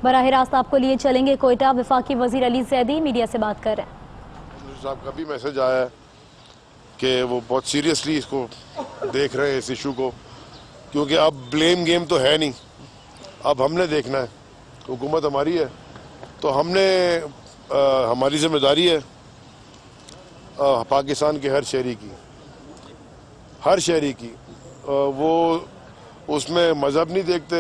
बराह रास्त आपको लिए चलेंगे कोयटा। वफाकी वजीर अली जैदी मीडिया से बात कर रहे हैं। साहब का भी मैसेज आया है कि वो बहुत सीरियसली इसको देख रहे हैं, इस इशू को, क्योंकि अब ब्लेम गेम तो है नहीं, अब हमने देखना है। हुकूमत हमारी है तो हमने हमारी जिम्मेदारी है पाकिस्तान के हर शहरी की, वो उसमें मज़हब नहीं देखते,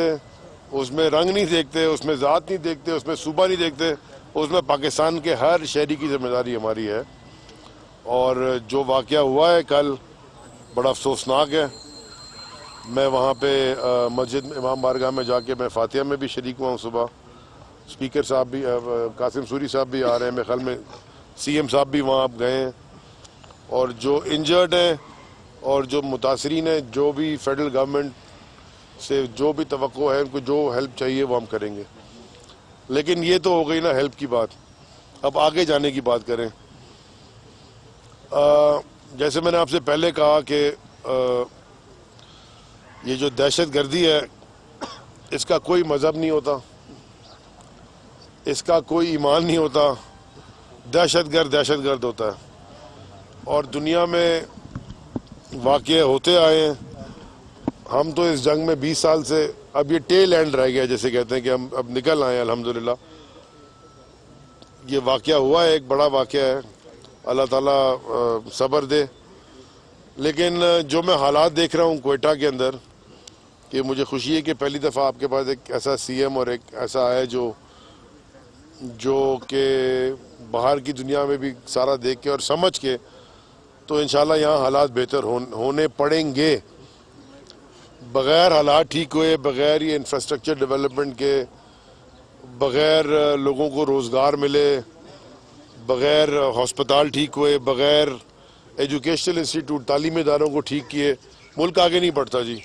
उसमें रंग नहीं देखते, उसमें ज़ात नहीं देखते, उसमें सूबा नहीं देखते, उसमें पाकिस्तान के हर शहरी की जिम्मेदारी हमारी है। और जो वाक़या हुआ है कल बड़ा अफसोसनाक है। मैं वहाँ पे मस्जिद इमाम बारगाह में जाके मैं फातिहा में भी शरीक हुआ हूँ। सुबह स्पीकर साहब भी कासिम सूरी साहब भी आ रहे हैं, मेरे ख्याल में सीएम साहब भी वहाँ गए हैं। और जो इंजर्ड हैं और जो मुतासरीन हैं, जो भी फेडरल गवर्नमेंट से जो भी तवक्को है, उनको जो हेल्प चाहिए वो हम करेंगे। लेकिन ये तो हो गई ना हेल्प की बात, अब आगे जाने की बात करें। जैसे मैंने आपसे पहले कहा कि ये जो दहशतगर्दी है इसका कोई मज़हब नहीं होता, इसका कोई ईमान नहीं होता। दहशतगर्द होता है और दुनिया में वाक़ये होते आए हैं। हम तो इस जंग में 20 साल से, अब ये टेल एंड रह गया, जैसे कहते हैं कि हम अब निकल आए अल्हम्दुलिल्लाह। ये वाक़या हुआ है, एक बड़ा वाक़या है, अल्लाह ताला सब्र दे। लेकिन जो मैं हालात देख रहा हूँ कोयटा के अंदर, कि मुझे खुशी है कि पहली दफ़ा आपके पास एक ऐसा सीएम और एक ऐसा है जो कि बाहर की दुनिया में भी सारा देख के और समझ के, तो इंशाल्लाह यहाँ हालात बेहतर होने पड़ेंगे। बग़ैर हालात ठीक हुए, बग़ैर ये इंफ्रास्ट्रक्चर डेवलपमेंट के, बग़ैर लोगों को रोज़गार मिले, बग़ैर हस्पताल ठीक हुए, बग़ैर एजुकेशनल इंस्टीट्यूट तालीमी इदारों को ठीक किए, मुल्क आगे नहीं बढ़ता जी।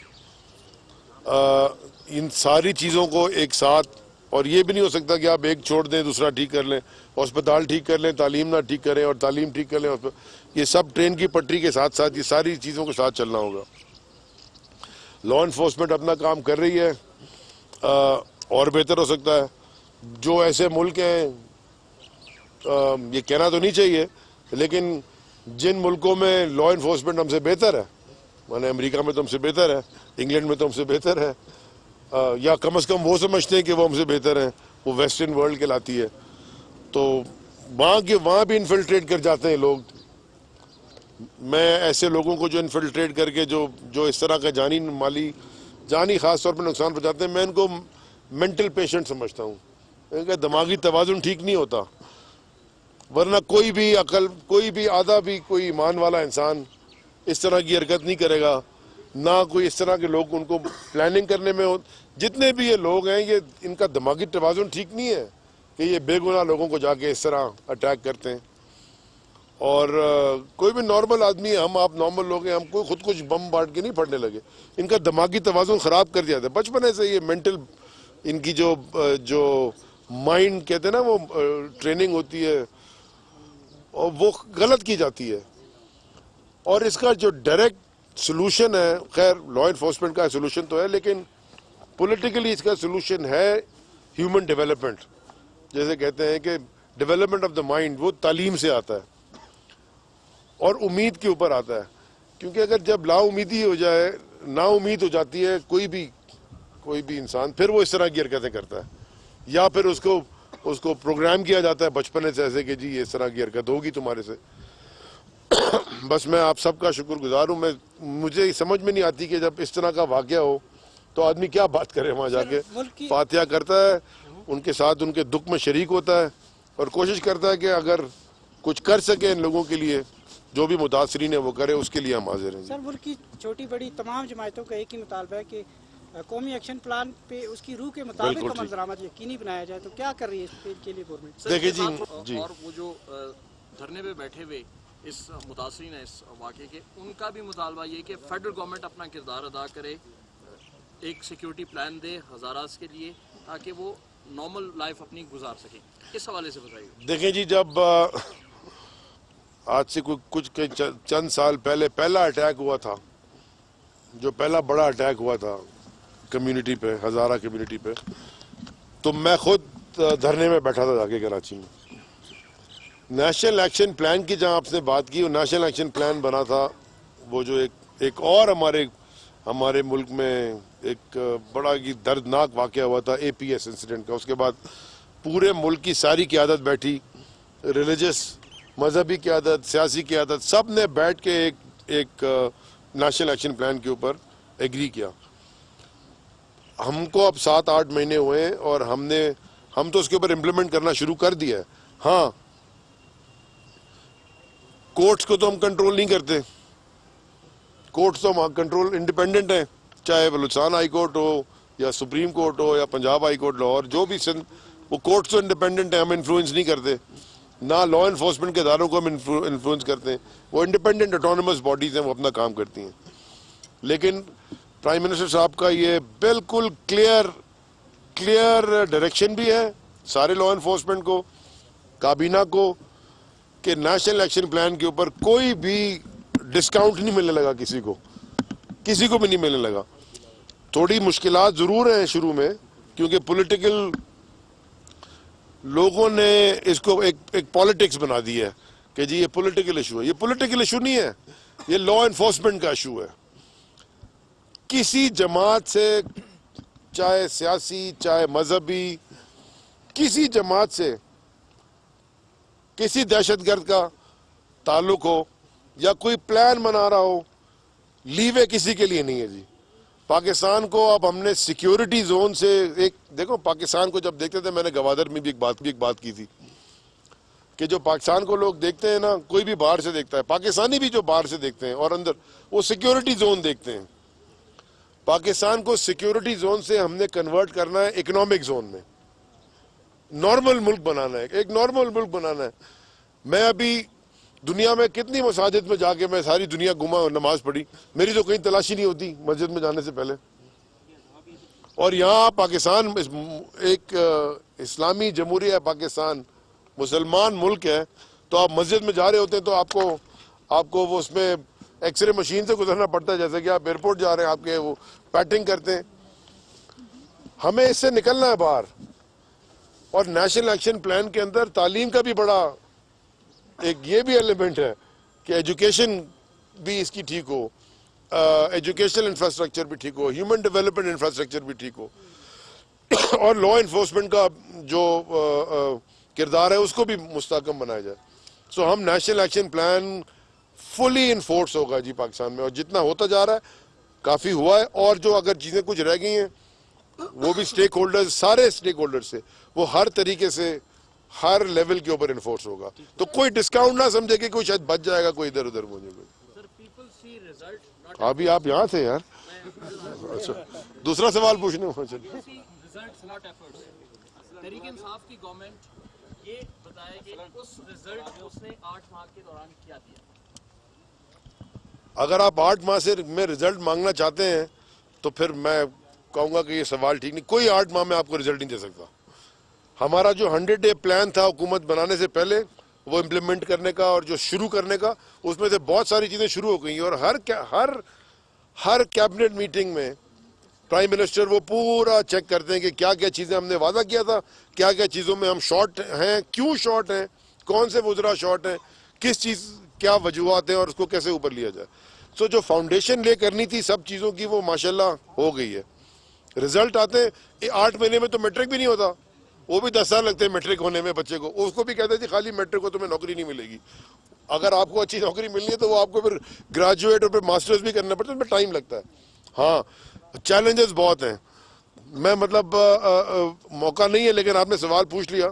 इन सारी चीज़ों को एक साथ, और ये भी नहीं हो सकता कि आप एक छोड़ दें दूसरा ठीक कर लें, हस्पताल ठीक कर लें तालीम ना ठीक करें, और तालीम ठीक कर लें। ये सब ट्रेन की पटरी के साथ साथ ये सारी चीज़ों के साथ चलना होगा। लॉ इन्फोर्समेंट अपना काम कर रही है, और बेहतर हो सकता है। जो ऐसे मुल्क हैं, ये कहना तो नहीं चाहिए, लेकिन जिन मुल्कों में लॉ इन्फोर्समेंट हमसे बेहतर है, माने अमेरिका में तो हमसे बेहतर है, इंग्लैंड में तो हमसे बेहतर है, या कम से कम वो समझते हैं कि वो हमसे बेहतर हैं, वो वेस्टर्न वर्ल्ड कहलाती है, तो वहाँ भी इन्फिल्ट्रेट कर जाते हैं लोग। मैं ऐसे लोगों को जो इन्फिल्ट्रेट करके जो इस तरह का जानी ख़ास तौर पर नुकसान पहुँचाते हैं, मैं इनको मेंटल पेशेंट समझता हूँ। इनका दिमागी तवाज़ुन ठीक नहीं होता, वरना कोई भी अकल, कोई भी आधा भी कोई ईमान वाला इंसान इस तरह की हरकत नहीं करेगा। ना कोई इस तरह के लोग उनको प्लानिंग करने में हो। जितने भी ये लोग हैं, ये इनका दिमागी तवाज़ुन ठीक नहीं है कि ये बेगुनाह लोगों को जाके इस तरह अटैक करते हैं। और कोई भी नॉर्मल आदमी है, हम आप नॉर्मल लोग हैं, हम कोई खुद कुछ बम बांट के नहीं पड़ने लगे। इनका दिमागी तवाज़ुन ख़राब कर दिया था बचपन से। ये मेंटल, इनकी जो माइंड कहते हैं ना, वो ट्रेनिंग होती है और वो गलत की जाती है। और इसका जो डायरेक्ट सोल्यूशन है, खैर लॉ इन्फोर्समेंट का सोल्यूशन तो है, लेकिन पॉलिटिकली इसका सोल्यूशन है ह्यूमन डेवलपमेंट। जैसे कहते हैं कि डेवलपमेंट ऑफ द माइंड वो तालीम से आता है और उम्मीद के ऊपर आता है। क्योंकि अगर जब लाउमीदी हो जाए, नाउमीद हो जाती है कोई भी इंसान, फिर वो इस तरह की हरकतें करता है, या फिर उसको प्रोग्राम किया जाता है बचपन से ऐसे कि जी इस तरह की हरकत होगी तुम्हारे से। बस मैं आप सबका शुक्रगुजार हूँ। मुझे समझ में नहीं आती कि जब इस तरह का वाक़या हो तो आदमी क्या बात करे, वहाँ जाके फातिहा करता है, उनके साथ उनके दुख में शरीक होता है और कोशिश करता है कि अगर कुछ कर सके इन लोगों के लिए, जो भी मुतासरीन है वो करे, उसके लिए हम हाजिर हैं। सर, मुल्क की छोटी बड़ी तमाम जमातों का एक ही मुतालबा है कि कौमी एक्शन प्लान पे उसकी रूह के मुताबिक अमल दरामद यकीनी बनाया जाए, तो क्या कर रही है इसके लिए गवर्नमेंट? देखिए जी, और वो जो धरने पे बैठे हुए इस मुतासरीन है इस वाक़े के, उनका भी मुतालबा ये कि फेडरल गवर्नमेंट अपना किरदार अदा करे, एक सिक्योरिटी प्लान दे हज़ारात के लिए, ताकि वो नॉर्मल लाइफ अपनी गुजार सकें। इस हवाले से बताइए। देखिए जी, जब आज से कुछ चंद साल पहले पहला अटैक हुआ था, जो पहला बड़ा अटैक हुआ था कम्युनिटी पे, हज़ारा कम्युनिटी पे, तो मैं खुद धरने में बैठा था जाके कराची में। नेशनल एक्शन प्लान की जहां आपने बात की, वो नेशनल एक्शन प्लान बना था, वो जो एक और हमारे मुल्क में एक बड़ा ही दर्दनाक वाक़या हुआ था APS इंसिडेंट का। उसके बाद पूरे मुल्क की सारी क़यादत बैठी, रिलीजियस मजहबी क़यादत, सियासी क़यादत, सब ने बैठ के एक नेशनल एक्शन प्लान के ऊपर एग्री किया। हमको अब 7-8 महीने हुए हैं और हम तो उसके ऊपर इम्प्लीमेंट करना शुरू कर दिया है। हाँ, कोर्ट्स को तो हम कंट्रोल नहीं करते, कोर्ट्स तो कंट्रोल इंडिपेंडेंट हैं, चाहे बलूचिस्तान हाई कोर्ट हो या सुप्रीम कोर्ट हो या पंजाब हाई कोर्ट लाहौर, जो भी सिंध, वो कोर्ट्स तो इंडिपेंडेंट हैं, हम इन्फ्लुएंस नहीं करते, ना लॉ इन्फोर्समेंट के इदारों को हम इन्फ्लुएंस करते हैं, वो इंडिपेंडेंट ऑटोनमस बॉडीज हैं, वो अपना काम करती हैं। लेकिन प्राइम मिनिस्टर साहब का ये बिल्कुल क्लियर डायरेक्शन भी है सारे लॉ इन्फोर्समेंट को, काबीना को, कि नेशनल एक्शन प्लान के ऊपर कोई भी डिस्काउंट नहीं मिलने लगा, किसी को भी नहीं मिलने लगा। थोड़ी मुश्किलात जरूर हैं शुरू में, क्योंकि पॉलिटिकल लोगों ने इसको एक पॉलिटिक्स बना दी है कि जी ये पॉलिटिकल इशू है। ये पॉलिटिकल इशू नहीं है, ये लॉ इन्फोर्समेंट का इशू है। किसी जमात से, चाहे सियासी चाहे मजहबी, किसी जमात से किसी दहशतगर्द का ताल्लुक हो या कोई प्लान बना रहा हो, लीवे किसी के लिए नहीं है जी। पाकिस्तान को अब हमने सिक्योरिटी जोन से देखो, पाकिस्तान को जब देखते थे, मैंने गवादर में भी एक बात की थी कि जो पाकिस्तान को लोग देखते हैं ना, कोई भी बाहर से देखता है, पाकिस्तानी भी जो बाहर से देखते हैं और अंदर, वो सिक्योरिटी जोन देखते हैं। पाकिस्तान को सिक्योरिटी जोन से हमने कन्वर्ट करना है इकोनॉमिक जोन में, नॉर्मल मुल्क बनाना है, एक नॉर्मल मुल्क बनाना है। मैं अभी दुनिया में कितनी मसाजिद में जाके मैं सारी दुनिया घुमा, नमाज पढ़ी, मेरी तो कहीं तलाशी नहीं होती मस्जिद में जाने से पहले। और यहाँ पाकिस्तान एक इस्लामी जमहूरिया पाकिस्तान, मुसलमान मुल्क है, तो आप मस्जिद में जा रहे होते हैं तो आपको वो उसमें एक्सरे मशीन से गुजरना पड़ता है, जैसे कि आप एयरपोर्ट जा रहे हैं, आपके वो पैटिंग करते हैं। हमें इससे निकलना है बाहर। और नेशनल एक्शन प्लान के अंदर तालीम का भी बड़ा एक ये भी एलिमेंट है कि एजुकेशन भी इसकी ठीक हो, एजुकेशनल इंफ्रास्ट्रक्चर भी ठीक हो, ह्यूमन डेवलपमेंट इंफ्रास्ट्रक्चर भी ठीक हो, और लॉ इन्फोर्समेंट का जो किरदार है उसको भी मुस्तहकम बनाया जाए। सो हम national action plan fully enforce होगा जी पाकिस्तान में, और जितना होता जा रहा है काफ़ी हुआ है, और जो अगर चीज़ें कुछ रह गई हैं वो भी स्टेक होल्डर्स, सारे स्टेक होल्डर्स से वो हर तरीके से हर लेवल के ऊपर इन्फोर्स होगा। तो कोई डिस्काउंट ना समझे कि कोई शायद बच जाएगा, कोई इधर उधर हो जाएगा। अभी आप यहाँ थे यार, अच्छा दूसरा सवाल पूछने को चलिए। तहरीक इंसाफ की गवर्नमेंट ये बताए कि उस रिजल्ट उसने 8 माह के दौरान क्या दिया। अगर आप 8 माह से में रिजल्ट मांगना चाहते हैं तो फिर मैं कहूँगा कि ये सवाल ठीक नहीं। कोई 8 माह में आपको रिजल्ट नहीं दे सकता। हमारा जो 100 डे प्लान था हुकूमत बनाने से पहले, वो इम्प्लीमेंट करने का और जो शुरू करने का, उसमें से बहुत सारी चीज़ें शुरू हो गई। और हर कैबिनेट मीटिंग में प्राइम मिनिस्टर वो पूरा चेक करते हैं कि क्या क्या चीज़ें हमने वादा किया था, क्या क्या चीज़ों में हम शॉर्ट हैं, क्यों शॉर्ट हैं, कौन से वज़रा शॉर्ट हैं, किस चीज़ क्या वजूहत हैं और उसको कैसे ऊपर लिया जाए। सो जो फाउंडेशन ले करनी थी सब चीज़ों की, वो माशाल्लाह हो गई है। रिजल्ट आते हैं 8 महीने में, तो मैट्रिक भी नहीं होता, वो भी 10 साल लगते हैं मैट्रिक होने में बच्चे को। उसको भी कहते थे खाली मैट्रिक को तुम्हें नौकरी नहीं मिलेगी। अगर आपको अच्छी नौकरी मिलनी है तो वो आपको फिर ग्रेजुएट और फिर मास्टर्स भी करना पड़ता है, उसमें टाइम लगता है। हाँ, चैलेंजेस बहुत हैं। मैं मतलब मौका नहीं है, लेकिन आपने सवाल पूछ लिया,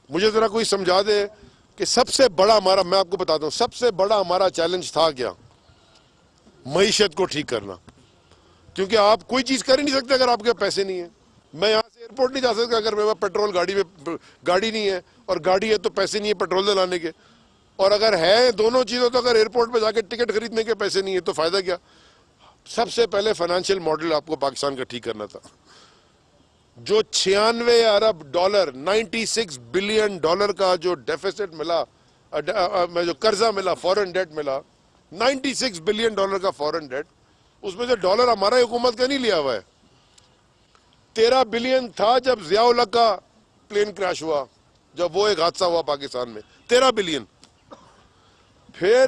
मुझे ज़रा कोई समझा दे कि सबसे बड़ा हमारा, मैं आपको बताता हूँ, सबसे बड़ा हमारा चैलेंज था क्या? मईशत को ठीक करना। क्योंकि आप कोई चीज़ कर ही नहीं सकते अगर आपके पैसे नहीं है। मैं यहाँ से एयरपोर्ट नहीं जा सकता अगर मेरे पास पेट्रोल गाड़ी नहीं है, और गाड़ी है तो पैसे नहीं है पेट्रोल दिलाने के, और अगर है दोनों चीज़ों तो अगर एयरपोर्ट पे जाके टिकट खरीदने के पैसे नहीं है तो फ़ायदा क्या? सबसे पहले फाइनेंशियल मॉडल आपको पाकिस्तान का ठीक करना था। जो 96 अरब डॉलर, 96 बिलियन डॉलर का जो डेफिसिट मिला, जो कर्जा मिला, फॉरेन डेट मिला, 96 बिलियन डॉलर का फॉरेन डेट, उसमें से डॉलर हमारा हुकूमत का नहीं लिया हुआ है, 13 बिलियन था जब ज़ियाउल हक का प्लेन क्रैश हुआ, जब वो एक हादसा हुआ पाकिस्तान में, 13 बिलियन। फिर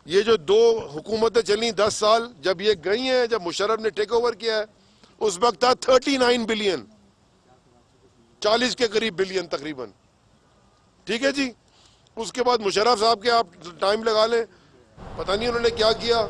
ये जो 2 हुकूमतें चली 10 साल, जब ये गई हैं, जब मुशर्रफ ने टेक ओवर किया है, उस वक्त था 39 बिलियन, 40 के करीब बिलियन तकरीबन। ठीक है जी। उसके बाद मुशर्रफ साहब के आप टाइम लगा लें, पता नहीं उन्होंने क्या किया।